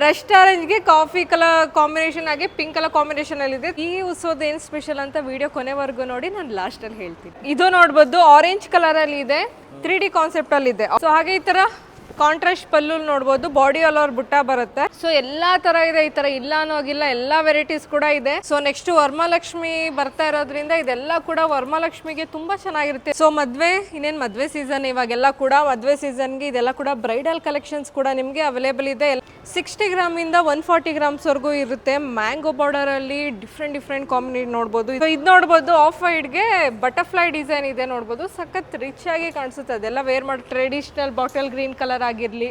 Rust ಆರೆಂಜ್ಗೆ coffee colour combination ಆಗಿ pink colour combination ಅಲ್ಲಿ ಇದೆ. ಈ ಉತ್ಸವದ ಏನ್ ಸ್ಪೆಷಲ್ ಅಂತ ವಿಡಿಯೋ ಕೊನೆವರೆಗೂ ನೋಡಿ, ನಾನು ಲಾಸ್ಟ್ ಅಲ್ಲಿ ಹೇಳ್ತೀನಿ. ಇದು ನೋಡಬಹುದು ಆರೆಂಜ್ ಕಲರ್ ಅಲ್ಲಿ ಇದೆ, 3D ಕಾನ್ಸೆಪ್ಟ್ ಅಲ್ಲಿ ಇದೆ. ಸೊ ಹಾಗೆ ಈ ತರ ಕಾಂಟ್ರಾಸ್ಟ್ ಪಲ್ಲು ನೋಡಬಹುದು, ಬಾಡಿ ಆಲ್ ಓವರ್ ಬುಟ್ಟ ಬರುತ್ತೆ. ಸೊ ಎಲ್ಲಾ ತರ ಇದೆ, ಈ ತರ ಇಲ್ಲ ಅನ್ನೋಗಿಲ್ಲ, ಎಲ್ಲಾ ವೆರೈಟೀಸ್ ಕೂಡ ಇದೆ. ಸೊ ನೆಕ್ಸ್ಟ್ ವರಮಹಾಲಕ್ಷ್ಮಿ ಬರ್ತಾ ಇರೋದ್ರಿಂದ ಇದೆಲ್ಲ ಕೂಡ ವರಮಹಾಲಕ್ಷ್ಮಿಗೆ ತುಂಬಾ ಚೆನ್ನಾಗಿರುತ್ತೆ. ಸೊ ಇನ್ನೇನ್ ಮದ್ವೆ ಸೀಸನ್ ಇವಾಗೆಲ್ಲ ಕೂಡ ಮದ್ವೆ ಸೀಸನ್ಗೆ ಇದೆಲ್ಲ ಕೂಡ ಬ್ರೈಡಲ್ ಕಲೆಕ್ಷನ್ಸ್ ಕೂಡ ನಿಮ್ಗೆ ಅವೈಲೇಬಲ್ ಇದೆ. 60 ಗ್ರಾಮ್ ಇಂದ 140 ಗ್ರಾಮ್ಸ್ ವರೆಗೂ ಇರುತ್ತೆ. ಮ್ಯಾಂಗೋ ಬಾರ್ಡರ್ ಅಲ್ಲಿ ಡಿಫ್ರೆಂಟ್ ಕಾಂಬಿನೇಷನ್ ನೋಡಬಹುದು. ಇದು ನೋಡಬಹುದು ಆಫ್ ವೈಡ್ಗೆ ಬಟರ್ಫ್ಲೈ ಡಿಸೈನ್ ಇದೆ ನೋಡಬಹುದು, ಸಖತ್ ರಿಚ್ ಆಗಿ ಕಾಣಿಸುತ್ತೆ. ಅದೆಲ್ಲ ವೇರ್ ಮಾಡಿ ಟ್ರೆಡಿಷನಲ್ ಬಾಟಲ್ ಗ್ರೀನ್ ಕಲರ್ ಆಗಿರ್ಲಿ.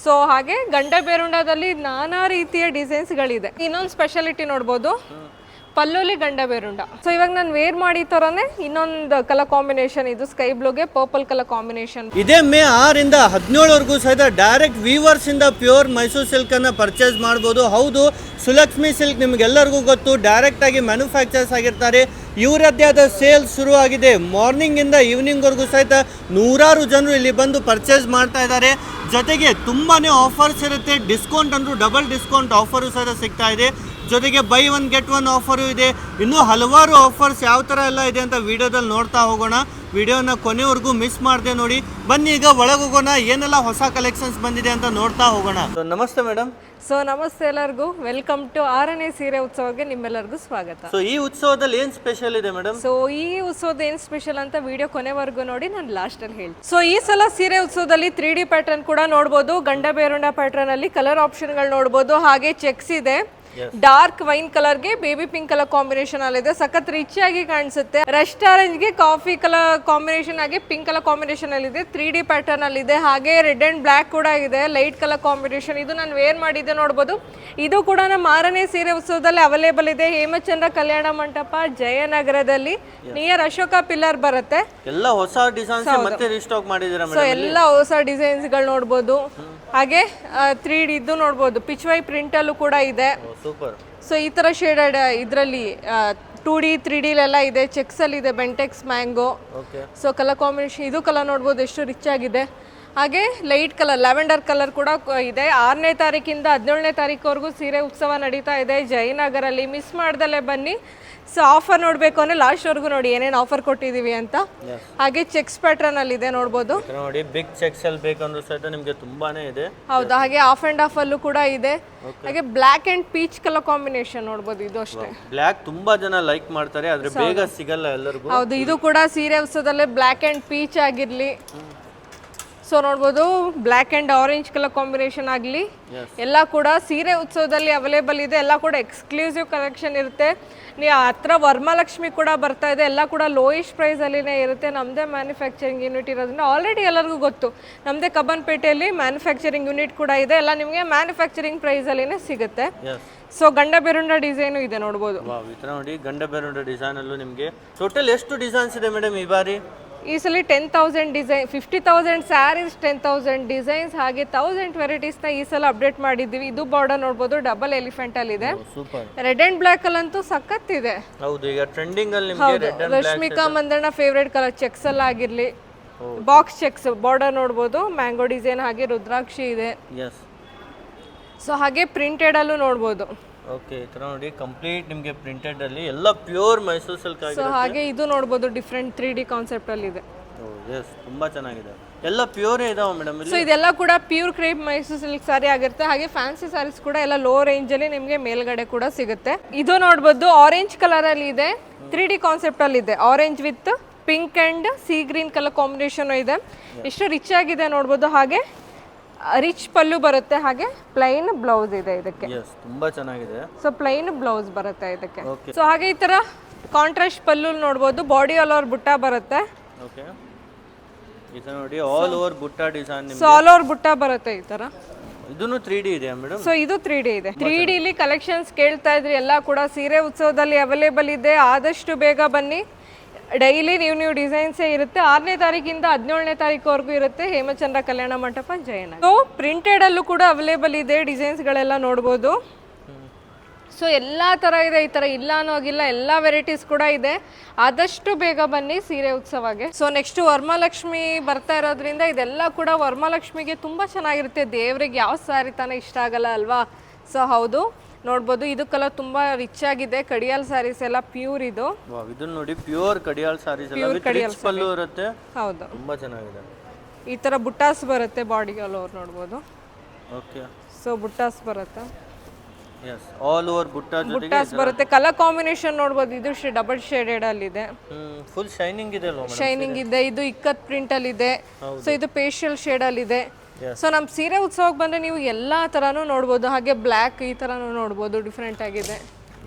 ಸೊ ಹಾಗೆ ಗಂಡ ಬೇರುಂಡದಲ್ಲಿ ನಾನಾ ರೀತಿಯ ಡಿಸೈನ್ಸ್ ಗಳಿದೆ. ಇನ್ನೊಂದು ಸ್ಪೆಷಾಲಿಟಿ ನೋಡಬಹುದು, ಪಲ್ಲೋಲಿ ಗಂಡ ಬೇರುಂಡ. ಸೊ ಇವಾಗ ನಾನು ವೇರ್ ಮಾಡಿ ತರನೇ ಇನ್ನೊಂದು ಕಲರ್ ಕಾಂಬಿನೇಷನ್, ಇದು ಸ್ಕೈ ಬ್ಲೂಗೆ ಪರ್ಪಲ್ ಕಲರ್ ಕಾಂಬಿನೇಷನ್. ಇದೇ ಮೇ 6 ಇಂದ 17 ಸಹಿತ ಡೈರೆಕ್ಟ್ ವೀವರ್ಸ್ ಇಂದ ಪ್ಯೂರ್ ಮೈಸೂರು ಸಿಲ್ಕ್ ಅನ್ನ ಪರ್ಚೇಸ್ ಮಾಡಬಹುದು. ಹೌದು, ಸುಲಕ್ಷ್ಮಿ ಸಿಲ್ಕ್ ನಿಮ್ಗೆಲ್ಲರಿಗೂ ಗೊತ್ತು, ಡೈರೆಕ್ಟ್ ಆಗಿ ಮ್ಯಾನುಫ್ಯಾಕ್ಚರ್ಸ್ ಆಗಿರ್ತಾರೆ. ಇವರದ್ದೇ ಆದ ಸೇಲ್ ಶುರು ಆಗಿದೆ. ಮಾರ್ನಿಂಗ್ ಇಂದ ಈವ್ನಿಂಗ್ ವರೆಗೂ ಸಹಿತ ನೂರಾರು ಜನರು ಇಲ್ಲಿ ಬಂದು ಪರ್ಚೇಸ್ ಮಾಡ್ತಾ ಇದ್ದಾರೆ. ಜೊತೆಗೆ ತುಂಬಾನೇ ಆಫರ್ಸ್ ಇರುತ್ತೆ. ಡಿಸ್ಕೌಂಟ್ ಅಂದ್ರೂ ಡಬಲ್ ಡಿಸ್ಕೌಂಟ್ ಆಫರು ಸಹಿತ ಸಿಗ್ತಾ ಇದೆ. ಜೊತೆಗೆ ಬೈ 1 get 1 ಆಫರು ಇದೆ. ಇನ್ನೂ ಹಲವಾರು ಆಫರ್ಸ್ ಯಾವ ಥರ ಎಲ್ಲ ಇದೆ ಅಂತ ವಿಡಿಯೋದಲ್ಲಿ ನೋಡ್ತಾ ಹೋಗೋಣ. ವಿಡಿಯೋನ ಕೊನೆವರೆಗೂ ಮಿಸ್ ಮಾಡದೆ ನೋಡಿ. ಬನ್ನಿ ಈಗ ಒಳಗೆ ಹೋಗೋಣ, ಏನೆಲ್ಲ ಹೊಸ ಕಲೆಕ್ಷನ್ಸ್ ಬಂದಿದೆ ಅಂತ ನೋಡ್ತಾ ಹೋಗೋಣ. ನಮಸ್ತೆ ಮೇಡಮ್. ಸೊ ನಮಸ್ತೆ ಎಲ್ಲರಿಗೂ, ವೆಲ್ಕಮ್ ಟು 6ನೇ ಸೀರೆ ಉತ್ಸವಕ್ಕೆ ನಿಮ್ಮೆಲ್ಲರಿಗೂ ಸ್ವಾಗತ. ಸೊ ಈ ಉತ್ಸವದಲ್ಲಿ ಏನ್ ಸ್ಪೆಷಲ್ ಇದೆ ಮೇಡಮ್? ಸೊ ಈ ಉತ್ಸವದ ಏನ್ ಸ್ಪೆಷಲ್ ಅಂತ ವಿಡಿಯೋ ಕೊನೆವರೆಗೂ ನೋಡಿ, ನಾನು ಲಾಸ್ಟ್ ಅಲ್ಲಿ ಹೇಳ್ತೀನಿ. ಸೊ ಈ ಸಲ ಸೀರೆ ಉತ್ಸವದಲ್ಲಿ 3D ಪ್ಯಾಟರ್ನ್ ಕೂಡ ನೋಡಬಹುದು. ಗಂಡ ಬೇರುಂಡ ಪ್ಯಾಟರ್ನ್ ಅಲ್ಲಿ ಕಲರ್ ಆಪ್ಷನ್ ಗಳು ನೋಡಬಹುದು. ಹಾಗೆ ಚೆಕ್ಸ್ ಇದೆ, ಡಾರ್ಕ್ ವೈನ್ ಕಲರ್ಗೆ ಬೇಬಿ ಪಿಂಕ್ ಕಲರ್ ಕಾಂಬಿನೇಷನ್ ಅಲ್ಲಿ ಇದೆ, ಸಖತ್ ರಿಚ್ ಆಗಿ ಕಾಣಿಸುತ್ತೆ. ರಸ್ಟ್ ಆರೆಂಜ್ಗೆ ಕಾಫಿ ಕಲರ್ ಕಾಂಬಿನೇಷನ್ ಆಗಿ ಪಿಂಕ್ ಕಲರ್ ಕಾಂಬಿನೇಷನ್ ಅಲ್ಲಿ ಇದೆ, 3D ಪ್ಯಾಟರ್ನ್ ಅಲ್ಲಿ ಇದೆ. ಹಾಗೆ ರೆಡ್ ಅಂಡ್ ಬ್ಲಾಕ್ ಕೂಡ ಇದೆ, ಲೈಟ್ ಕಲರ್ ಕಾಂಬಿನೇಷನ್. ಇದು ನಾನು ವೇರ್ ಮಾಡಿದ್ದೆ ನೋಡಬಹುದು. ಇದು ಕೂಡ ನಮ್ಮ 6ನೇ ಸೀರೆ ಉತ್ಸವದಲ್ಲಿ ಅವೈಲೇಬಲ್ ಇದೆ. ಹೇಮಚಂದ್ರ ಕಲ್ಯಾಣ ಮಂಟಪ, ಜಯನಗರದಲ್ಲಿ, ನಿಯರ್ ಅಶೋಕ ಪಿಲ್ಲರ್ ಬರುತ್ತೆ. ಎಲ್ಲ ಹೊಸ ಡಿಸೈನ್ಸ್ ಮತ್ತೆ ರೀಸ್ಟಾಕ್ ಮಾಡಿದ್ದೀರಾ ಸೊ ಎಲ್ಲ ಹೊಸ ಡಿಸೈನ್ಸ್ ಗಳು ನೋಡಬಹುದು. ಹಾಗೆ 3D ಇದು ನೋಡಬಹುದು, ಪಿಚ್ವೈ ಪ್ರಿಂಟ್ ಅಲ್ಲೂ ಕೂಡ ಇದೆ. ಸೂಪರ್. ಸೊ ಈ ತರ ಶೇಡೆಡ್ ಇದರಲ್ಲಿ 2D 3D ಎಲ್ಲ ಇದೆ. ಚೆಕ್ಸ್ ಅಲ್ಲಿ ಇದೆ, Bentex mango. So colour combination, ಇದು ಕಲರ್ ನೋಡ್ಬೋದು ಎಷ್ಟು ರಿಚ್ ಆಗಿದೆ. ಹಾಗೆ ಲೈಟ್ ಕಲರ್ ಲ್ಯಾವೆಂಡರ್ ಕಲರ್ ಕೂಡ ಇದೆ. 6ನೇ ತಾರೀಕಿಂದ 17ನೇ ತಾರೀಕುವರೆಗೂ ಸೀರೆ ಉತ್ಸವ ನಡೀತಾ ಇದೆ ಜಯನಗರಲ್ಲಿ. ಮಿಸ್ ಮಾಡ್ದಲ್ಲೇ ಬನ್ನಿ. ಸೊ ಆಫರ್ ನೋಡಬೇಕು ಅಂದರೆ ಲಾಸ್ಟ್ ವರೆಗೂ ನೋಡಿ ಏನೇನು ಆಫರ್ ಕೊಟ್ಟಿದ್ದೀವಿ ಅಂತ. ಹಾಗೆ ಚೆಕ್ಸ್ ಪ್ಯಾಟರ್ನ್ ಅಲ್ಲಿ ಇದೆ ನೋಡಬಹುದು. ನೋಡಿ ಬಿಗ್ ಚೆಕ್ಸ್ ಅಲ್ಲಿ ಬೇಕಂದ್ರೂ ಸಹಿತ ನಿಮಗೆ ತುಂಬಾನೇ ಇದೆ. ಹೌದು, ಹಾಗೆ ಆಫ್ ಅಂಡ್ ಆಫ್ ಅಲ್ಲೂ ಕೂಡ ಇದೆ. ಹಾಗೆ black and peach colour combination ನೋಡಬಹುದು. ಇದು ಅಷ್ಟೇ, ಬ್ಲಾಕ್ ತುಂಬಾ ಜನ ಲೈಕ್ ಮಾಡ್ತಾರೆ, ಆದ್ರೆ ಬೇಗ ಸಿಗಲ್ಲ ಎಲ್ಲರಿಗೂ. ಹೌದು, ಇದು ಕೂಡ ಸೀರೆ ಉತ್ಸವದಲ್ಲೇ ಬ್ಲಾಕ್ ಅಂಡ್ ಪೀಚ್ ಆಗಿರ್ಲಿ. ಸೊ ನೋಡ್ಬೋದು, black and orange colour combination ಆಗಲಿ, ಎಲ್ಲ ಕೂಡ ಸೀರೆ ಉತ್ಸವದಲ್ಲಿ ಅವೈಲೇಬಲ್ ಇದೆ. ಎಲ್ಲ ಕೂಡ ಎಕ್ಸ್ಕ್ಲೂಸಿವ್ ಕಲೆಕ್ಷನ್ ಇರುತ್ತೆ. ನೀವು ಹತ್ರ ವರಮಹಾಲಕ್ಷ್ಮಿ ಕೂಡ ಬರ್ತಾ ಇದೆ, ಎಲ್ಲ ಕೂಡ ಲೋಯೆಸ್ಟ್ ಪ್ರೈಸಲ್ಲಿನೇ ಇರುತ್ತೆ. ನಮ್ಮದೇ ಮ್ಯಾನುಫ್ಯಾಕ್ಚರಿಂಗ್ ಯೂನಿಟ್ ಇರೋದ್ರಿಂದ ಆಲ್ರೆಡಿ ಎಲ್ಲರಿಗೂ ಗೊತ್ತು, ನಮ್ಮದೇ ಕಬ್ಬನ್ಪೇಟೆಯಲ್ಲಿ ಮ್ಯಾನುಫ್ಯಾಕ್ಚರಿಂಗ್ ಯೂನಿಟ್ ಕೂಡ ಇದೆ. ಎಲ್ಲ ನಿಮಗೆ ಮ್ಯಾನುಫ್ಯಾಕ್ಚರಿಂಗ್ ಪ್ರೈಸಲ್ಲಿನೇ ಸಿಗುತ್ತೆ. ಸೊ ಗಂಡ ಬೇರುಂಡ ಡಿಸೈನು ಇದೆ ನೋಡ್ಬೋದು. ನೋಡಿ, ಗಂಡ ಬೇರುಂಡ ಡಿಸೈನ್ ಅಲ್ಲೂ ನಿಮಗೆ ಟೋಟಲ್ ಎಷ್ಟು ಡಿಸೈನ್ಸ್ ಇದೆ ಮೇಡಮ್ ಈ ಬಾರಿ? ಈ ಸಲ 10,000 ಡಿಸೈನ್, 50,000 ಸ್ಯಾರೀಸ್, 10,000 ಡಿಸೈನ್ಸ್, ಹಾಗೆ 1000 ವೆರೈಟೀಸ್ನ ಈ ಸಲ ಅಪ್ಡೇಟ್ ಮಾಡಿದ್ದೀವಿ. ಇದು ಬಾರ್ಡರ್ ನೋಡ್ಬೋದು, ಡಬಲ್ ಎಲಿಫೆಂಟ್ ಅಲ್ಲಿ ಇದೆ. ರೆಡ್ ಅಂಡ್ ಬ್ಲಾಕ್ ಅಲ್ಲಂತೂ ಸಖತ್ ಇದೆ. ಹೌದು, ಈಗ ಟ್ರೆಂಡಿಂಗ್ ಅಲ್ಲಿ ನಿಮಗೆ red and black. Rashmika Mandanna favourite colour checks ಅಲ್ಲಿ ಆಗಿರ್ಲಿ, ಬಾಕ್ಸ್ ಚೆಕ್ಸ್ ಬಾರ್ಡರ್ ನೋಡ್ಬೋದು, ಮ್ಯಾಂಗೋ ಡಿಸೈನ್, ಹಾಗೆ ರುದ್ರಾಕ್ಷಿ ಇದೆ. ಸೊ ಹಾಗೆ ಪ್ರಿಂಟೆಡ್ ಅಲ್ಲೂ ನೋಡ್ಬೋದು. ಓಕೆ, ಈ ತರ ನೋಡಿ ಕಂಪ್ಲೀಟ್ ನಿಮಗೆ ಪ್ರಿಂಟೆಡ್ ಅಲ್ಲಿ ಎಲ್ಲ ಪ್ಯೂರ್ ಮೈಸೂರು ಸಿಲ್ಕ್ ಆಗಿದೆ. ಸೊ ಹಾಗೆ ಇದು ನೋಡಬಹುದು, ಡಿಫರೆಂಟ್ 3D ಕಾನ್ಸೆಪ್ಟ್ ಅಲ್ಲಿ ಇದೆ. ಎಸ್, ತುಂಬಾ ಚೆನ್ನಾಗಿದೆ. ಎಲ್ಲ ಪ್ಯೂರ್ ಇದಾವೆ ಮೇಡಮ್ ಇಲ್ಲಿ. ಸೊ ಇದೆಲ್ಲ ಕೂಡ ಪ್ಯೂರ್ ಕ್ರೇಪ್ ಮೈಸೂರು ಸಿಲ್ಕ್ ಸಾರಿ ಆಗಿರುತ್ತೆ. ಹಾಗೆ ಫ್ಯಾನ್ಸಿ ಸಾರೀಸ್ ಕೂಡ ಎಲ್ಲ ಲೋ ರೇಂಜ್ ಅಲ್ಲಿ ನಿಮಗೆ ಮೇಲ್ಗಡೆ ಕೂಡ ಸಿಗುತ್ತೆ. ಇದು ನೋಡಬಹುದು, ಆರೆಂಜ್ ಕಲರ್ ಅಲ್ಲಿ ಇದೆ, 3D ಕಾನ್ಸೆಪ್ಟ್ ಅಲ್ಲಿ ಇದೆ. Orange with pink and sea green colour combination ಇದೆ. ಎಷ್ಟು ರಿಚ್ ಆಗಿದೆ ನೋಡಬಹುದು. ಹಾಗೆ ರಿಚ್ ಪಲ್ಲು ಬರುತ್ತೆ, ಹಾಗೆ ಪ್ಲೈನ್ ಬ್ಲೌಸ್ ಇದೆ ಇದಕ್ಕೆ. ತುಂಬಾ ಚೆನ್ನಾಗಿದೆ. ಸೊ ಪ್ಲೈನ್ ಬ್ಲೌಸ್ ಬರುತ್ತೆ ಇದಕ್ಕೆ. ಸೊ ಹಾಗೆ ಈ ತರ ಕಾಂಟ್ರಾಸ್ಟ್ ಪಲ್ಲು ನೋಡಬಹುದು, ಬಾಡಿ ಆಲ್ ಓವರ್ ಬುಟ್ಟ ಬರುತ್ತೆ. ಓಕೆ, ಈ ತರ ನೋಡಿ ಆಲ್ ಓವರ್ ಬುಟ್ಟ ಡಿಸೈನ್ ನಿಮಗೆ. ಸೊ ಆಲ್ ಓವರ್ ಬುಟ್ಟ ಬರುತ್ತೆ ಈ ತರ. ಇದನ್ನು 3D ಇದೆ ಮೇಡಮ್. ಸೊ ಇದು 3D ಇದೆ. 3D ಇಲ್ಲಿ ಕಲೆಕ್ಷನ್ಸ್ ಕೇಳ್ತಾ ಇದ್ರಿ, ಎಲ್ಲ ಕೂಡ ಸೀರೆ ಉತ್ಸವದಲ್ಲಿ ಅವೈಲೇಬಲ್ ಇದೆ. ಆದಷ್ಟು ಬೇಗ ಬನ್ನಿ. ಡೈಲಿ ನ್ಯೂ ಡಿಸೈನ್ಸೇ ಇರುತ್ತೆ. 6ನೇ ತಾರೀಕಿಂದ 17ನೇ ತಾರೀಕುವರೆಗೂ ಇರುತ್ತೆ. ಹೇಮಚಂದ್ರ ಕಲ್ಯಾಣ ಮಂಟಪ, ಜಯನಗರ. ಸೊ ಪ್ರಿಂಟೆಡ್ ಅಲ್ಲೂ ಕೂಡ ಅವೈಲೇಬಲ್ ಇದೆ, ಡಿಸೈನ್ಸ್ ಗಳೆಲ್ಲ ನೋಡ್ಬೋದು. ಸೊ ಎಲ್ಲ ಥರ ಇದೆ, ಈ ಥರ ಇಲ್ಲ ಅನ್ನೋಗಿಲ್ಲ, ಎಲ್ಲ ವೆರೈಟೀಸ್ ಕೂಡ ಇದೆ. ಆದಷ್ಟು ಬೇಗ ಬನ್ನಿ ಸೀರೆ ಉತ್ಸವಗೆ. ಸೊ ನೆಕ್ಸ್ಟ್ ವರಮಹಾಲಕ್ಷ್ಮಿ ಬರ್ತಾ ಇರೋದ್ರಿಂದ ಇದೆಲ್ಲ ಕೂಡ ವರಮಹಾಲಕ್ಷ್ಮಿಗೆ ತುಂಬ ಚೆನ್ನಾಗಿರುತ್ತೆ. ದೇವ್ರಿಗೆ ಯಾವ ಸ್ಯಾರಿ ತಾನೇ ಇಷ್ಟ ಆಗಲ್ಲ ಅಲ್ವಾ? ಸೊ ಹೌದು, ನೋಡ್ಬೋದು ಇದಕ್ಕೆಲ್ಲ ತುಂಬಾ ರಿಚ್ ಆಗಿದೆ. ಕಡಿಯಾಲ್ ಸ್ಯಾರೀಸ್ ಎಲ್ಲ ಪ್ಯೂರ್ ಇದು. ಇದನ್ನ ನೋಡಿ, ಪ್ಯೂರ್ ಕಡಿಯಾಲ್ ಸ್ಯಾರೀಸ್ ಎಲ್ಲ ವಿತ್ ರಿಚ್ ಪಲ್ಲು ಇರುತ್ತೆ. ಹೌದು, ತುಂಬಾ ಚೆನ್ನಾಗಿದೆ. ಈ ತರ ಬುಟ್ಟಾಸ್ ಬರುತ್ತೆ ಬಾಡಿ ಆಲ್ ಓವರ್, ನೋಡ್ಬೋದು. ಓಕೆ, ಸೊ ಬುಟ್ಟಾಸ್ ಬರುತ್ತೆ. ಯಸ್, ಆಲ್ ಓವರ್ ಬುಟ್ಟಾಸ್ ಬರುತ್ತೆ. ಕಲರ್ ಕಾಂಬಿನೇಷನ್ ನೋಡ್ಬೋದು, ಇದು ಡಬಲ್ ಶೇಡೆಡ್ ಅಲ್ಲಿ ಇದೆ. ಫುಲ್ ಶೈನಿಂಗ್ ಇದೆ ಅಲ್ವಾ? ಶೈನಿಂಗ್ ಇದೆ. ಇದು ಇಕ್ಕತ್ ಪ್ರಿಂಟ್ ಅಲ್ಲಿ ಇದೆ. ಸೊ ಇದು ಪೇಶಿಯಲ್ ಶೇಡ್ ಅಲ್ಲಿ ಇದೆ. ಸೊ ನಮ್ಮ ಸೀರೆ ಉತ್ಸವಕ್ಕೆ ಬಂದರೆ ನೀವು ಎಲ್ಲ ಥರನೂ ನೋಡ್ಬೋದು. ಹಾಗೆ ಬ್ಲ್ಯಾಕ್ ಈ ಥರನೂ ನೋಡ್ಬೋದು, ಡಿಫ್ರೆಂಟ್ ಆಗಿದೆ.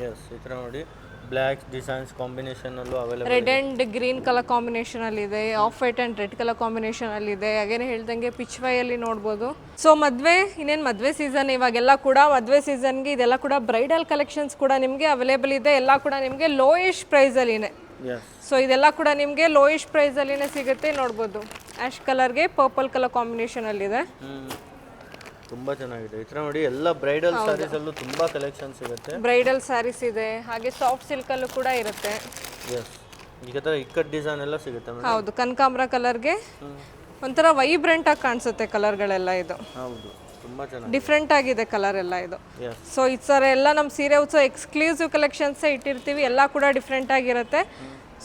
ಎಸ್, ಈ ಥರ ನೋಡಿ, ಬ್ಲ್ಯಾಕ್ ಡಿಸೈನ್ಸ್ ಕಾಂಬಿನೇಷನ್ ಅಲ್ಲೂ available. Red and green colour combination ಅಲ್ಲಿ ಇದೆ. Of white and red colour combination ಅಲ್ಲಿ ಇದೆ. ಹಾಗೇನೆ ಹೇಳ್ದಂಗೆ ಪಿಚ್ ವೈಯಲ್ಲಿ ನೋಡ್ಬೋದು. ಸೊ ಮದುವೆ, ಇನ್ನೇನು ಮದುವೆ ಸೀಸನ್ ಇವಾಗೆಲ್ಲ ಕೂಡ, ಮದುವೆ ಸೀಸನ್ಗೆ ಇದೆಲ್ಲ ಕೂಡ ಬ್ರೈಡಲ್ ಕಲೆಕ್ಷನ್ಸ್ ಕೂಡ ನಿಮಗೆ ಅವೈಲೇಬಲ್ ಇದೆ. ಎಲ್ಲ ಕೂಡ ನಿಮಗೆ ಲೋಯೆಸ್ಟ್ ಪ್ರೈಸಲ್ಲಿನೇ. ಸೊ ಇದೆಲ್ಲ ಕೂಡ ನಿಮಗೆ ಲೋಯೆಸ್ಟ್ ಪ್ರೈಸಲ್ಲಿನೇ ಸಿಗುತ್ತೆ. ನೋಡ್ಬೋದು, ಆ್ಯಶ್ ಕಲರ್ಗೆ ಪರ್ಪಲ್ ಕಲರ್ ಕಾಂಬಿನೇಷನ್ ಅಲ್ಲಿದೆ. ತುಂಬಾ ಚೆನ್ನಾಗಿದೆ. ಈ ತರ ನೋಡಿ, ಎಲ್ಲ ಬ್ರೈಡಲ್ ಸ್ಯಾರೀಸ್ ಅಲ್ಲೂ ತುಂಬಾ ಕಲೆಕ್ಷನ್ ಸಿಗುತ್ತೆ. ಬ್ರೈಡಲ್ ಸ್ಯಾರೀಸ್ ಇದೆ, ಹಾಗೆ ಸಾಫ್ಟ್ ಸಿಲ್ಕ್ ಅಲ್ಲೂ ಕೂಡ ಇರುತ್ತೆ. ಎಸ್, ಈಗ ತರ ಇಕ್ಕಟ್ ಡಿಸೈನ್ ಎಲ್ಲ ಸಿಗುತ್ತೆ. ಹೌದು, ಕನಕಾಂಬರ ಕಲರ್ಗೆ ಒಂಥರ ವೈಬ್ರೆಂಟ್ ಆಗಿ ಕಾಣಿಸುತ್ತೆ ಕಲರ್ಗಳೆಲ್ಲ. ಇದು ಹೌದು, ತುಂಬಾ ಚೆನ್ನಾಗಿ ಡಿಫ್ರೆಂಟ್ ಆಗಿದೆ ಕಲರ್ ಎಲ್ಲ ಇದು. ಸೊ ಈ ಥರ ಎಲ್ಲ ನಮ್ಮ ಸೀರೆ ಉತ್ಸವ ಎಕ್ಸ್ಕ್ಲೂಸಿವ್ ಕಲೆಕ್ಷನ್ಸೇ ಇಟ್ಟಿರ್ತೀವಿ. ಎಲ್ಲ ಕೂಡ ಡಿಫ್ರೆಂಟ್ ಆಗಿರುತ್ತೆ.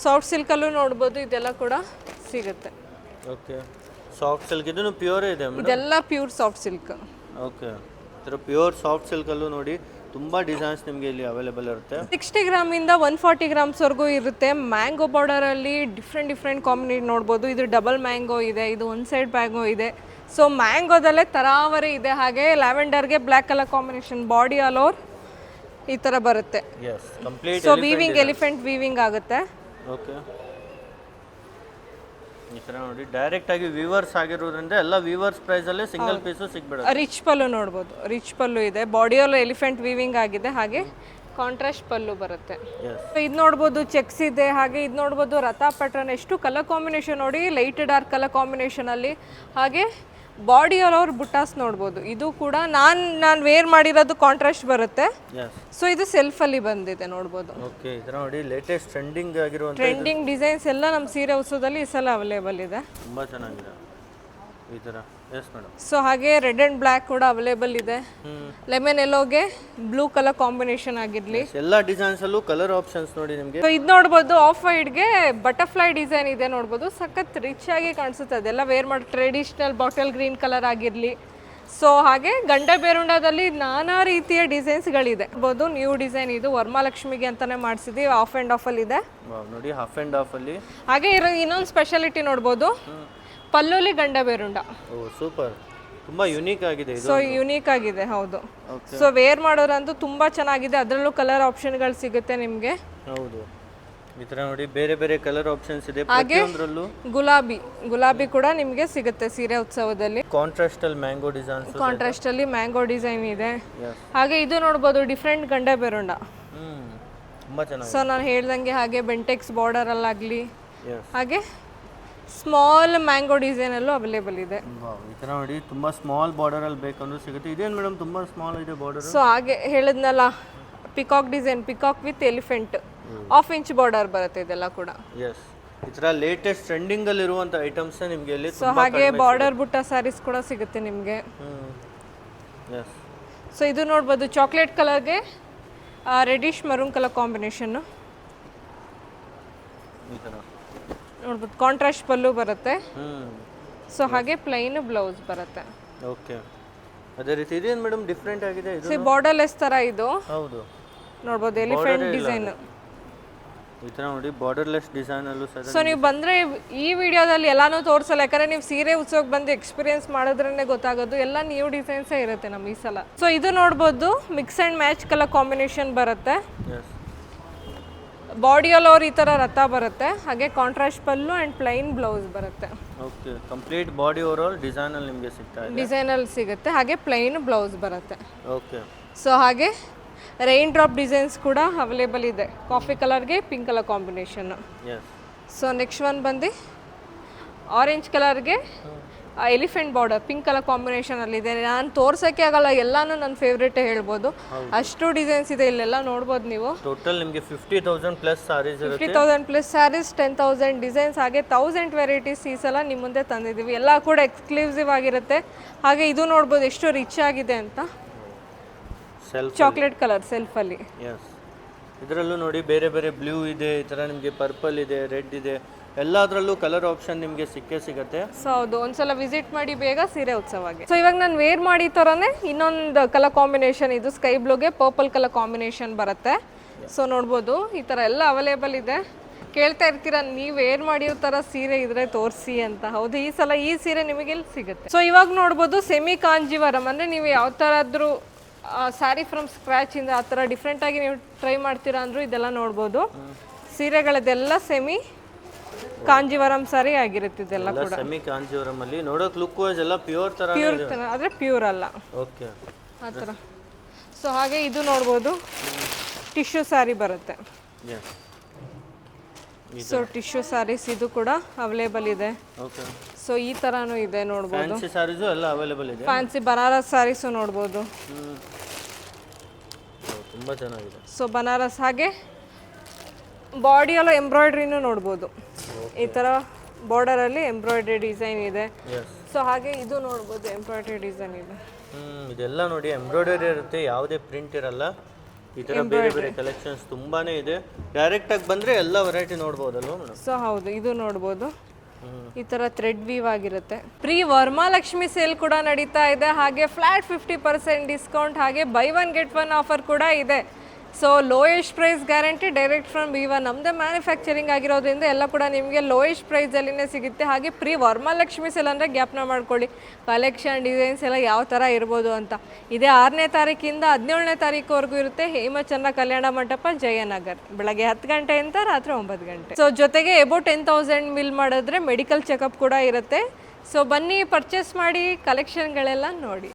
ಸಾಫ್ಟ್ ಸಿಲ್ಕಲ್ಲೂ ನೋಡ್ಬೋದು, ಇದೆಲ್ಲ ಕೂಡ ಸಿಗುತ್ತೆ. ಓಕೆ, ಸಾಫ್ಟ್ ಸಿಲ್ಕ್ ಇದನ್ನು ಪ್ಯೂರ್ ಇದೆ ಮೇಡಮ್. ಇದೆಲ್ಲ ಪ್ಯೂರ್ ಸಾಫ್ಟ್ ಸಿಲ್ಕ್. ಓಕೆ, ಇದರ ಪ್ಯೂರ್ ಸಾಫ್ಟ್ ಸಿಲ್ಕ್ ಅಲ್ಲೂ ನೋಡಿ ತುಂಬಾ ಡಿಸೈನ್ಸ್ ನಿಮಗೆ ಇಲ್ಲಿ ಅವೈಲೇಬಲ್ ಇರುತ್ತೆ. 60 ಗ್ರಾಮಿಂದ 140 ಗ್ರಾಮ್ಸ್ವರೆಗೂ ಇರುತ್ತೆ. ಮ್ಯಾಂಗೋ ಬಾರ್ಡರಲ್ಲಿ ಡಿಫ್ರೆಂಟ್ ಕಾಂಬಿನೇಷನ್ ನೋಡ್ಬೋದು. ಇದು ಡಬಲ್ ಮ್ಯಾಂಗೋ ಇದೆ, ಇದು ಒನ್ ಸೈಡ್ ಮ್ಯಾಂಗೋ ಇದೆ. ಸೊ ಮ್ಯಾಂಗೋದಲ್ಲೇ ತರಾವರಿ ಇದೆ. ಹಾಗೆ ಲ್ಯಾವೆಂಡರ್ಗೆ black colour combination, body all over ಈ ಥರ ಬರುತ್ತೆ. ಸೊ ವೀವಿಂಗ್, ಎಲಿಫೆಂಟ್ ವೀವಿಂಗ್ ಆಗುತ್ತೆ. ಓಕೆ, ಈ ಥರ ನೋಡಿ, ಡೈರೆಕ್ಟ್ ಆಗಿ ವೀವರ್ಸ್ ಆಗಿರೋದ್ರಿಂದ ಎಲ್ಲ ವೀವರ್ಸ್ ಪ್ರೈಸ್ ಅಲ್ಲೇ ಸಿಂಗಲ್ ಪೀಸು ಸಿಗ್ಬಿಡುತ್ತೆ. ರಿಚ್ ಪಲ್ಲು ನೋಡ್ಬೋದು, ರಿಚ್ ಪಲ್ಲು ಇದೆ. ಬಾಡಿಯಲ್ಲೂ ಎಲಿಫೆಂಟ್ ವೀವಿಂಗ್ ಆಗಿದೆ. ಹಾಗೆ ಕಾಂಟ್ರಾಸ್ಟ್ ಪಲ್ಲು ಬರುತ್ತೆ. ಇದು ನೋಡ್ಬೋದು, ಚೆಕ್ಸ್ ಇದೆ. ಹಾಗೆ ಇದು ನೋಡ್ಬೋದು, ರಥಾ ಪ್ಯಾಟರ್ನ್. ಎಷ್ಟು ಕಲರ್ ಕಾಂಬಿನೇಷನ್ ನೋಡಿ, ಲೈಟ್ ಡಾರ್ಕ್ ಕಲರ್ ಕಾಂಬಿನೇಷನ್ ಅಲ್ಲಿ. ಹಾಗೆ ಬಾಡಿ ಆಲ್ ಓವರ್ ಬುಟ್ಟಾಸ್ ನೋಡ್ಬೋದು. ಇದು ಕೂಡ ನಾನು ವೇರ್ ಮಾಡಿರೋದು ಕಾಂಟ್ರಾಸ್ಟ್ ಬರುತ್ತೆ. ಸೊ ಇದು ಸೆಲ್ಫ್ ಅಲ್ಲಿ ಬಂದಿದೆ, ನೋಡ್ಬೋದು. ಓಕೆ, ಇದರ ನೋಡಿ ಲೇಟೆಸ್ಟ್ ಟ್ರೆಂಡಿಂಗ್ ಆಗಿರುವಂತ ಟ್ರೆಂಡಿಂಗ್ ಡಿಸೈನ್ಸ್ ಎಲ್ಲ ನಮ್ಮ ಸೀರೆ ಉತ್ಸವದಲ್ಲಿ ಈ ಸಲ ಅವೈಲೇಬಲ್ ಇದೆ. ತುಂಬಾ ಚೆನ್ನಾಗಿದೆ ಈ ತರ. Yes madam. ಸೊ ಹಾಗೆ ರೆಡ್ ಅಂಡ್ ಬ್ಲ್ಯಾಕ್ ಕೂಡ ಅವೈಲೇಬಲ್ ಇದೆ. ಲೆಮನ್ ಎಲ್ಲೋಗೆ ಬ್ಲೂ ಕಲರ್ ಕಾಂಬಿನೇಷನ್ ಆಗಿರ್ಲಿ. ಎಲ್ಲ ಡಿಸೈನ್ಸ್ ಅಲ್ಲೂ ಕಲರ್ ಆಪ್ಷನ್ಸ್ ನೋಡಿ ನಿಮಗೆ. ಸೊ ಇದು ನೋಡ್ಬೋದು, ಆಫ್ ವೈಟ್ಗೆ ಬಟರ್ಫ್ಲೈ ಡಿಸೈನ್ ಇದೆ. ನೋಡ್ಬೋದು, ಸಖತ್ ರಿಚ್ ಆಗಿ ಕಾಣಿಸುತ್ತೆ. ಅದೆಲ್ಲ ವೇರ್ ಮಾಡಿ ಟ್ರೆಡಿಷನಲ್ ಬಾಟಲ್ ಗ್ರೀನ್ ಕಲರ್ ಆಗಿರಲಿ. ಸೊ ಹಾಗೆ ಗಂಡ ಬೇರುಂಡದಲ್ಲಿ ನಾನಾ ರೀತಿಯ ಡಿಸೈನ್ಸ್ಗಳಿದೆ. ನೋಡ್ಬೋದು, ನ್ಯೂ ಡಿಸೈನ್ ಇದು ವರಮಹಾಲಕ್ಷ್ಮಿಗೆ ಅಂತಾನೆ ಮಾಡಿಸಿದ್ವಿ. ಆಫ್ ಆ್ಯಂಡ್ ಆಫ್ ಅಲ್ಲಿ ಇದೆ ನೋಡಿ, ಹಾಫ್ ಆ್ಯಂಡ್ ಆಫ್ ಅಲ್ಲಿ. ಹಾಗೆ ಇನ್ನೊಂದು ಸ್ಪೆಷಾಲಿಟಿ ನೋಡ್ಬೋದು, ಪಲ್ಲುಲಿ ಗಂಡ ಬೇರುಂಡ. ಓ ಸೂಪರ್, ತುಂಬಾ ಯುನೀಕ್ ಆಗಿದೆ ಇದು. ಸೊ ಯುನೀಕ್ ಆಗಿದೆ, ಹೌದು. ಸೊ ವೇರ್ ಮಾಡೋರಂತೂ ತುಂಬಾ ಚೆನ್ನಾಗಿದೆ. ಅದರಲ್ಲೂ ಕಲರ್ ಆಪ್ಷನ್ಗಳು ಸಿಗುತ್ತೆ ನಿಮಗೆ. ಹೌದು, ಈ ತರ ನೋಡಿ, ಬೇರೆ ಬೇರೆ ಕಲರ್ ಆಪ್ಷನ್ಸ್ ಇದೆ ಪ್ರತಿಯೊಂದರಲ್ಲೂ. ಗುಲಾಬಿ ಕೂಡ ನಿಮಗೆ ಸಿಗುತ್ತೆ ಸೀರೆ ಉತ್ಸವದಲ್ಲಿ. ಕಾಂಟ್ರಾಸ್ಟ್ ಅಲ್ಲಿ ಮ್ಯಾಂಗೋ ಡಿಸೈನ್ಸ್, ಕಾಂಟ್ರಾಸ್ಟ್ ಅಲ್ಲಿ ಮ್ಯಾಂಗೋ ಡಿಸೈನ್ ಇದೆ. ಹಾಗೆ ಇದು ನೋಡ್ಬೋದು, ಡಿಫ್ರೆಂಟ್ ಗಂಡ ಬೇರುಂಡ. ತುಂಬಾ ಚೆನ್ನಾಗಿದೆ. ಸೊ ನಾನು ಹೇಳ್ದಂಗೆ ಹಾಗೆ ಬೆಂಟೆಕ್ಸ್ ಬಾರ್ಡರ್ ಅಲ್ಲಾಗ್ಲಿ, ಹಾಗೆ ಸ್ಮಾಲ್ ಮ್ಯಾಂಗೋ ಡಿಸೈನ್ ಅಲ್ಲೂ ಅವೈಲೇಬಲ್ ಇದೆ. ಈ ತರ ನೋಡಿ, ತುಂಬಾ ಸ್ಮಾಲ್ ಬಾರ್ಡರ್ ಅಲ್ಲಿ ಬೇಕಂದ್ರೂ ಸಿಗುತ್ತೆ. ಇದೇನು ಮೇಡಮ್ ತುಂಬಾ ಸ್ಮಾಲ್ ಇದೆ ಬಾರ್ಡರ್? ಸೊ ಹಾಗೆ ಹೇಳಿದ್ನಲ್ಲ, peacock design, peacock with elephant, half inch border ಬರುತ್ತೆ ಇದೆಲ್ಲ ಕೂಡ. ಎಸ್, ಈ ತರ ಲೇಟೆಸ್ಟ್ ಟ್ರೆಂಡಿಂಗ್ ಅಲ್ಲಿ ಇರುವಂತ ಐಟಮ್ಸ್ ನಿಮಗೆ ಇಲ್ಲಿ. ಸೊ ಹಾಗೆ ಬಾರ್ಡರ್ ಬುಟ್ಟ ಸ್ಯಾರೀಸ್ ಕೂಡ ಸಿಗುತ್ತೆ ನಿಮಗೆ. ಎಸ್, ಸೊ ಇದು ನೋಡ್ಬೋದು, ಚಾಕ್ಲೇಟ್ ಕಲರ್ಗೆ ರೆಡಿಶ್ ಮರೂನ್ ಕಲರ್ ಕಾಂಬಿನೇಷನ್. ಈ ತರ ನೋಡ್ಬೋದು, ಕಾಂಟ್ರಾಸ್ಟ್ ಪಲ್ಲು ಬರುತ್ತೆ. ಸೊ ಹಾಗೆ ಪ್ಲೈನ್ ಬ್ಲೌಸ್ ಬರುತ್ತೆ. ಓಕೆ, ಅದೇ ರೀತಿ ಇದೇನು ಮೇಡಮ್ ಡಿಫ್ರೆಂಟ್ ಆಗಿದೆ ಇದು? ಸೊ ಬಾರ್ಡರ್ಲೆಸ್ ತರ ಇದು. ಹೌದು, ನೋಡ್ಬೋದು, ಎಲಿಫೆಂಟ್ ಡಿಸೈನ್. ಈ ತರ ನೋಡಿ, ಬಾರ್ಡರ್ಲೆಸ್ ಡಿಸೈನ್ ಅಲ್ಲೂ ಸರ್. ಸೊ ನೀವು ಬಂದ್ರೆ ಈ ವಿಡಿಯೋದಲ್ಲಿ ಎಲ್ಲಾನು ತೋರಿಸಲ್ಲ, ಯಾಕಂದ್ರೆ ನೀವು ಸೀರೆ ಉತ್ಸವಕ್ಕೆ ಬಂದು ಎಕ್ಸ್ಪೀರಿಯನ್ಸ್ ಮಾಡಿದ್ರೇ ಗೊತ್ತಾಗೋದು. ಎಲ್ಲ ನ್ಯೂ ಡಿಸೈನ್ಸೇ ಇರುತ್ತೆ ನಮ್ಮ ಈ ಸಲ. ಸೊ ಇದು ನೋಡ್ಬೋದು, mix and match colour combination ಬರುತ್ತೆ. ಬಾಡಿ ಆಲ್ ಓವರ್ ಈ ಥರ ರಥ ಬರುತ್ತೆ. ಹಾಗೆ contrast pallu and plain blouse ಬರುತ್ತೆ. Okay, complete body over all design ಅಲ್ಲಿ ನಿಮಗೆ ಸಿಗ್ತಾ ಇದೆ. ಡಿಸೈನ್ ಅಲ್ಲಿ ಸಿಗುತ್ತೆ. ಹಾಗೆ ಪ್ಲೈನ್ ಬ್ಲೌಸ್ ಬರುತ್ತೆ. ಓಕೆ, ಸೊ ಹಾಗೆ ರೈನ್ ಡ್ರಾಪ್ ಡಿಸೈನ್ಸ್ ಕೂಡ ಅವೈಲೇಬಲ್ ಇದೆ. ಕಾಫಿ ಕಲರ್ಗೆ pink colour combination. Yes. So next one ಬಂದು ಆರೆಂಜ್ ಕಲರ್ಗೆ elephant border pink colour combination ಅಲ್ಲಿ ಇದೆ. ನಾನು ತೋರ್ಸಕ್ಕೆ ಆಗಲ್ಲ, ಎಲ್ಲಾನು ನನ್ನ ಫೇವ್ರೇಟ್ ಹೇಳ್ಬೋದು, ಅಷ್ಟು ಡಿಸೈನ್ಸ್ ಇದೆ ಇಲ್ಲೆಲ್ಲ ನೋಡ್ಬೋದು ನೀವು. ಟೋಟಲ್ ನಿಮಗೆ 50,000 ಪ್ಲಸ್ ಸಾರೀಸ್ ಇರುತ್ತೆ. 50,000 ಪ್ಲಸ್ ಸ್ಯಾರೀಸ್, 10,000 ಡಿಸೈನ್ಸ್, ಹಾಗೆ 1000 ವೆರೈಟೀಸ್ ಈ ಸಲ ನಿಮ್ಮ ಮುಂದೆ ತಂದಿದ್ದೀವಿ. ಎಲ್ಲ ಕೂಡ ಎಕ್ಸ್ಕ್ಲೂಸಿವ್ ಆಗಿರುತ್ತೆ. ಹಾಗೆ ಇದು ನೋಡ್ಬೋದು ಎಷ್ಟು ರಿಚ್ ಆಗಿದೆ ಅಂತ, ಚಾಕ್ಲೇಟ್ ಕಲರ್ ಸೆಲ್ಫಲ್ಲಿ. ಎಸ್, ಇದರಲ್ಲೂ ನೋಡಿ ಬೇರೆ ಬೇರೆ ಬ್ಲೂ ಇದೆ, ಈ ಥರ ನಿಮಗೆ ಪರ್ಪಲ್ ಇದೆ, ರೆಡ್ ಇದೆ, ಎಲ್ಲದರಲ್ಲೂ ಕಲರ್ ಆಪ್ಷನ್ ನಿಮಗೆ ಸಿಗುತ್ತೆ. ಸೊ ಹೌದು, ಒಂದ್ಸಲ ವಿಸಿಟ್ ಮಾಡಿ ಬೇಗ ಸೀರೆ ಉತ್ಸವಗೆ. ಸೊ ಇವಾಗ ನಾನು ವೇರ್ ಮಾಡಿ ಥರನೇ ಇನ್ನೊಂದು ಕಲರ್ ಕಾಂಬಿನೇಷನ್, ಇದು ಸ್ಕೈ ಬ್ಲೂಗೆ ಪರ್ಪಲ್ ಕಲರ್ ಕಾಂಬಿನೇಷನ್ ಬರುತ್ತೆ. ಸೊ ನೋಡ್ಬೋದು ಈ ಥರ ಎಲ್ಲ ಅವೈಲೇಬಲ್ ಇದೆ. ಕೇಳ್ತಾ ಇರ್ತೀರಾ ನೀವು ವೇರ್ ಮಾಡಿರೋ ಥರ ಸೀರೆ ಇದ್ರೆ ತೋರಿಸಿ ಅಂತ. ಹೌದು, ಈ ಸಲ ಈ ಸೀರೆ ನಿಮಗೆ ಇಲ್ಲಿ ಸಿಗುತ್ತೆ. ಸೊ ಇವಾಗ ನೋಡ್ಬೋದು ಸೆಮಿ ಕಾಂಜೀವರಂ, ಅಂದರೆ ನೀವು ಯಾವ ಥರ ಆದರೂ ಸ್ಯಾರಿ ಫ್ರಮ್ ಸ್ಕ್ರ್ಯಾಚಿಂದ ಆ ಥರ ಡಿಫ್ರೆಂಟಾಗಿ ನೀವು ಟ್ರೈ ಮಾಡ್ತೀರಾ ಅಂದರೂ ಇದೆಲ್ಲ ನೋಡ್ಬೋದು. ಸೀರೆಗಳದೆಲ್ಲ ಸೆಮಿ ಕಾಂಜೀವರಂ ಸಾರಿ ಆಗಿರುತ್ತೆ ಇದೆಲ್ಲ ಕೂಡ. ಸೆಮಿ ಕಾಂಜೀವರಂ ಅಲ್ಲಿ ನೋಡೋಕೆ ಲುಕ್ ವೈಸ್ ಎಲ್ಲ ಪ್ಯೂರ್ ತರ ಆದರೆ ಪ್ಯೂರ್ ಅಲ್ಲ. ಓಕೆ, ಆ ಥರ. ಸೊ ಹಾಗೆ ಇದು ನೋಡ್ಬೋದು ಟಿಶ್ಯೂ ಸ್ಯಾರಿ ಬರುತ್ತೆ. ಸೊ ಟಿಶ್ಯೂ ಸ್ಯಾರೀಸ್ ಇದು ಕೂಡ ಅವೈಲೇಬಲ್ ಇದೆ. ಓಕೆ, ಸೊ ಈ ಥರನೂ ಇದೆ ನೋಡ್ಬೋದು. ಫ್ಯಾನ್ಸಿ ಸ್ಯಾರೀಸು ಎಲ್ಲ ಅವೈಲೇಬಲ್ ಇದೆ. ಫ್ಯಾನ್ಸಿ ಬನಾರಸ್ ಸ್ಯಾರೀಸು ನೋಡ್ಬೋದು. ತುಂಬ ಚೆನ್ನಾಗಿದೆ. ಸೊ ಬನಾರಸ್, ಹಾಗೆ ಬಾಡಿಯೆಲ್ಲ ಎಂಬ್ರಾಯ್ಡ್ರಿನೂ ನೋಡ್ಬೋದು. ಈ ಥರ ಬಾರ್ಡರಲ್ಲಿ ಎಂಬ್ರಾಯ್ಡ್ರಿ ಡಿಸೈನ್ ಇದೆ. ಸೊ ಹಾಗೆ ಇದು ನೋಡ್ಬೋದು ಎಂಬ್ರಾಯ್ಡ್ರಿ ಡಿಸೈನ್ ಇದೆ. ಇದೆಲ್ಲ ನೋಡಿ ಎಂಬ್ರಾಯ್ಡರಿ ಇರುತ್ತೆ, ಯಾವುದೇ ಪ್ರಿಂಟ್ ಇರಲ್ಲ. ಈ ಥರ ಬೇರೆ ಬೇರೆ ಕಲೆಕ್ಷನ್ಸ್ ತುಂಬಾನೇ ಇದೆ. ಡೈರೆಕ್ಟ್ ಆಗಿ ಬಂದರೆ ಎಲ್ಲ ವೆರೈಟಿ ನೋಡ್ಬೋದಲ್ವ ಮೇಡಮ್? ಸೊ ಹೌದು, ಇದು ನೋಡ್ಬೋದು. ಈ ಥರ ಥ್ರೆಡ್ ವೀವ್ ಆಗಿರುತ್ತೆ. ಪ್ರೀ ವರಮಹಾಲಕ್ಷ್ಮಿ ಸೇಲ್ ಕೂಡ ನಡೀತಾ ಇದೆ. ಹಾಗೆ ಫ್ಲಾಟ್ 50% ಡಿಸ್ಕೌಂಟ್, ಹಾಗೆ buy one get one offer ಕೂಡ ಇದೆ. So lowest price guarantee, direct from Viva, ನಮ್ಮದೇ ಮ್ಯಾನುಫ್ಯಾಕ್ಚರಿಂಗ್ ಆಗಿರೋದ್ರಿಂದ ಎಲ್ಲ ಕೂಡ ನಿಮಗೆ ಲೋಯೆಸ್ಟ್ ಪ್ರೈಸಲ್ಲಿನೇ ಸಿಗುತ್ತೆ. ಹಾಗೆ ಪ್ರೀ ವರಮಹಾಲಕ್ಷ್ಮಿ ಸೇಲ್ ಅಂದರೆ ಜ್ಞಾಪನ ಮಾಡ್ಕೊಳ್ಳಿ, ಕಲೆಕ್ಷನ್ ಡಿಸೈನ್ಸ್ ಎಲ್ಲ ಯಾವ ಥರ ಇರ್ಬೋದು ಅಂತ. ಇದೇ 6ನೇ ತಾರೀಕಿಂದ 17ನೇ ತಾರೀಕುವರೆಗೂ ಇರುತ್ತೆ. ಹೇಮಚಂದ್ರ ಕಲ್ಯಾಣ ಮಂಟಪ, ಜಯನಗರ್, ಬೆಳಗ್ಗೆ 10 ಗಂಟೆಯಿಂದ ರಾತ್ರಿ 9 ಗಂಟೆ. ಸೊ ಜೊತೆಗೆ ಎಬೋ 10,000 ಬಿಲ್ ಮಾಡಿದ್ರೆ ಮೆಡಿಕಲ್ ಚೆಕಪ್ ಕೂಡ ಇರುತ್ತೆ. ಸೊ ಬನ್ನಿ, ಪರ್ಚೇಸ್ ಮಾಡಿ, ಕಲೆಕ್ಷನ್ಗಳೆಲ್ಲ ನೋಡಿ.